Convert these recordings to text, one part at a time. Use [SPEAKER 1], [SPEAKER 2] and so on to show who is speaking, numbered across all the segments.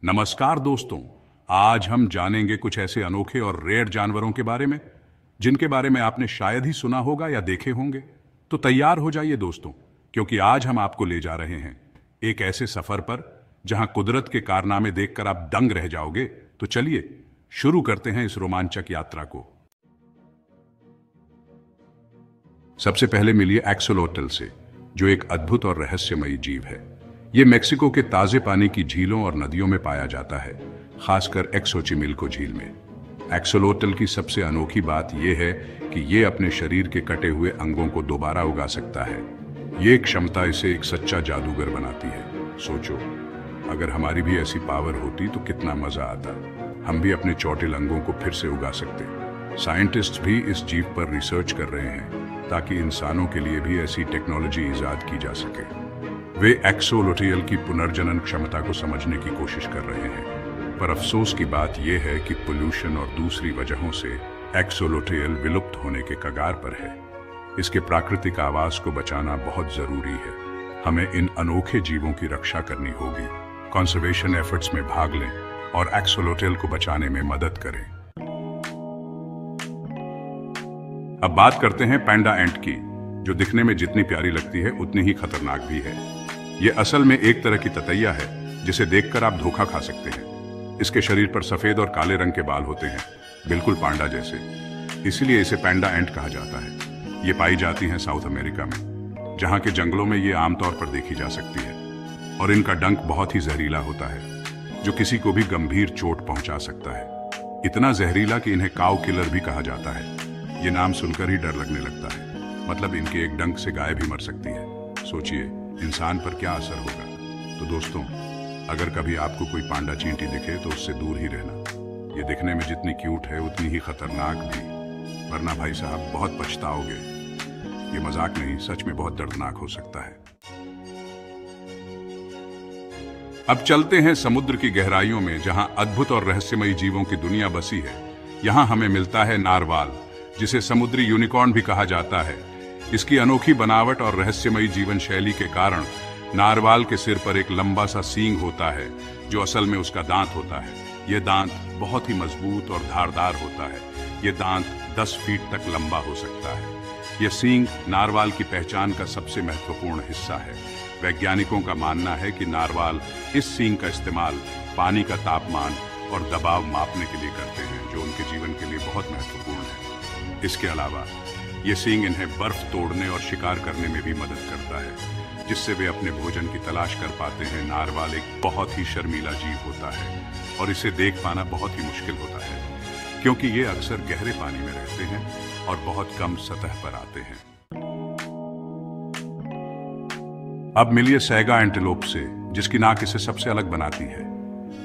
[SPEAKER 1] नमस्कार दोस्तों, आज हम जानेंगे कुछ ऐसे अनोखे और रेयर जानवरों के बारे में जिनके बारे में आपने शायद ही सुना होगा या देखे होंगे। तो तैयार हो जाइए दोस्तों, क्योंकि आज हम आपको ले जा रहे हैं एक ऐसे सफर पर जहां कुदरत के कारनामे देखकर आप दंग रह जाओगे। तो चलिए शुरू करते हैं इस रोमांचक यात्रा को। सबसे पहले मिलिए एक्सोलोटल से, जो एक अद्भुत और रहस्यमयी जीव है। ये मेक्सिको के ताजे पानी की झीलों और नदियों में पाया जाता है, खासकर एक्सोचिमिल्को झील में। एक्सोलोटल की सबसे अनोखी बात यह है कि ये अपने शरीर के कटे हुए अंगों को दोबारा उगा सकता है। ये क्षमता इसे एक सच्चा जादूगर बनाती है। सोचो, अगर हमारी भी ऐसी पावर होती तो कितना मजा आता। हम भी अपने चौटिल अंगों को फिर से उगा सकते। साइंटिस्ट भी इस जीव पर रिसर्च कर रहे हैं ताकि इंसानों के लिए भी ऐसी टेक्नोलॉजी इजाद की जा सके। वे एक्सोलोटल की पुनर्जनन क्षमता को समझने की कोशिश कर रहे हैं, पर अफसोस की बात यह है कि पोल्यूशन और दूसरी वजहों से एक्सोलोटल विलुप्त होने के कगार पर है। इसके प्राकृतिक आवास को बचाना बहुत जरूरी है। हमें इन अनोखे जीवों की रक्षा करनी होगी। कंजर्वेशन एफर्ट्स में भाग लें और एक्सोलोटल को बचाने में मदद करें। अब बात करते हैं पैंडा एंट की, जो दिखने में जितनी प्यारी लगती है उतनी ही खतरनाक भी है। ये असल में एक तरह की ततैया है जिसे देखकर आप धोखा खा सकते हैं। इसके शरीर पर सफेद और काले रंग के बाल होते हैं, बिल्कुल पांडा जैसे। इसीलिए इसे पैंडा एंट कहा जाता है। ये पाई जाती हैं साउथ अमेरिका में, जहां के जंगलों में ये आमतौर पर देखी जा सकती है। और इनका डंक बहुत ही जहरीला होता है, जो किसी को भी गंभीर चोट पहुंचा सकता है। इतना जहरीला कि इन्हें काउ किलर भी कहा जाता है। ये नाम सुनकर ही डर लगने लगता है, मतलब इनके एक डंक से गाय भी मर सकती है। सोचिए इंसान पर क्या असर होगा। तो दोस्तों, अगर कभी आपको कोई पांडा चींटी दिखे तो उससे दूर ही रहना। ये दिखने में जितनी क्यूट है उतनी ही खतरनाक भी, वरना भाई साहब बहुत पछताओगे। ये मजाक नहीं, सच में बहुत दर्दनाक हो सकता है। अब चलते हैं समुद्र की गहराइयों में, जहां अद्भुत और रहस्यमयी जीवों की दुनिया बसी है। यहां हमें मिलता है नारवाल, जिसे समुद्री यूनिकॉर्न भी कहा जाता है। इसकी अनोखी बनावट और रहस्यमयी जीवन शैली के कारण नारवाल के सिर पर एक लंबा सा सींग होता है, जो असल में उसका दांत होता है। यह दांत बहुत ही मजबूत और धारदार होता है। यह दांत 10 फीट तक लंबा हो सकता है। यह सींग नारवाल की पहचान का सबसे महत्वपूर्ण हिस्सा है। वैज्ञानिकों का मानना है कि नारवाल इस सींग का इस्तेमाल पानी का तापमान और दबाव मापने के लिए करते हैं, जो उनके जीवन के लिए बहुत महत्वपूर्ण है। इसके अलावा ये सींग इन्हें बर्फ तोड़ने और शिकार करने में भी मदद करता है, जिससे वे अपने भोजन की तलाश कर पाते हैं। नारवाल एक बहुत ही शर्मीला जीव होता है और इसे देख पाना बहुत ही मुश्किल होता है, क्योंकि ये अक्सर गहरे पानी में रहते हैं और बहुत कम सतह पर आते हैं। अब मिलिए सैगा एंटीलोप से, जिसकी नाक इसे सबसे अलग बनाती है।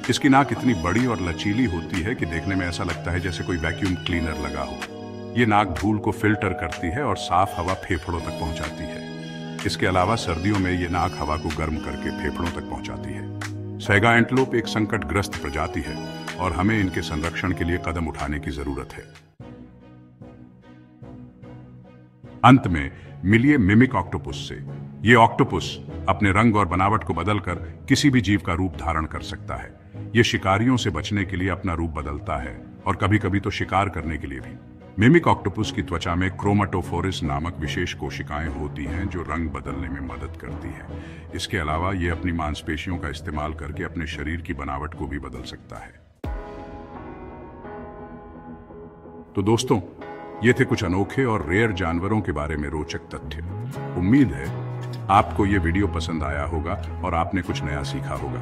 [SPEAKER 1] इसकी नाक इतनी बड़ी और लचीली होती है कि देखने में ऐसा लगता है जैसे कोई वैक्यूम क्लीनर लगा हो। ये नाक धूल को फिल्टर करती है और साफ हवा फेफड़ों तक पहुंचाती है। इसके अलावा सर्दियों में ये नाक हवा को गर्म करके फेफड़ों तक पहुंचाती है। सैगा एंटीलोप एक संकटग्रस्त प्रजाति है और हमें इनके संरक्षण के लिए कदम उठाने की जरूरत है। अंत में मिलिए मिमिक ऑक्टोपस से। ये ऑक्टोपस अपने रंग और बनावट को बदलकर किसी भी जीव का रूप धारण कर सकता है। ये शिकारियों से बचने के लिए अपना रूप बदलता है और कभी-कभी तो शिकार करने के लिए भी। मिमिक ऑक्टोपस की त्वचा में क्रोमेटोफोरिस नामक विशेष कोशिकाएं होती हैं, जो रंग बदलने में मदद करती हैं। इसके अलावा ये अपनी मांसपेशियों का इस्तेमाल करके अपने शरीर की बनावट को भी बदल सकता है। तो दोस्तों, ये थे कुछ अनोखे और रेयर जानवरों के बारे में रोचक तथ्य। उम्मीद है आपको ये वीडियो पसंद आया होगा और आपने कुछ नया सीखा होगा।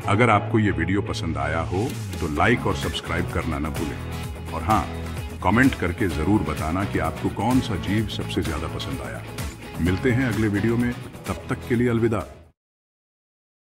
[SPEAKER 1] अगर आपको ये वीडियो पसंद आया हो तो लाइक और सब्सक्राइब करना न भूलें। और हाँ, कमेंट करके जरूर बताना कि आपको कौन सा जीव सबसे ज्यादा पसंद आया। मिलते हैं अगले वीडियो में, तब तक के लिए अलविदा।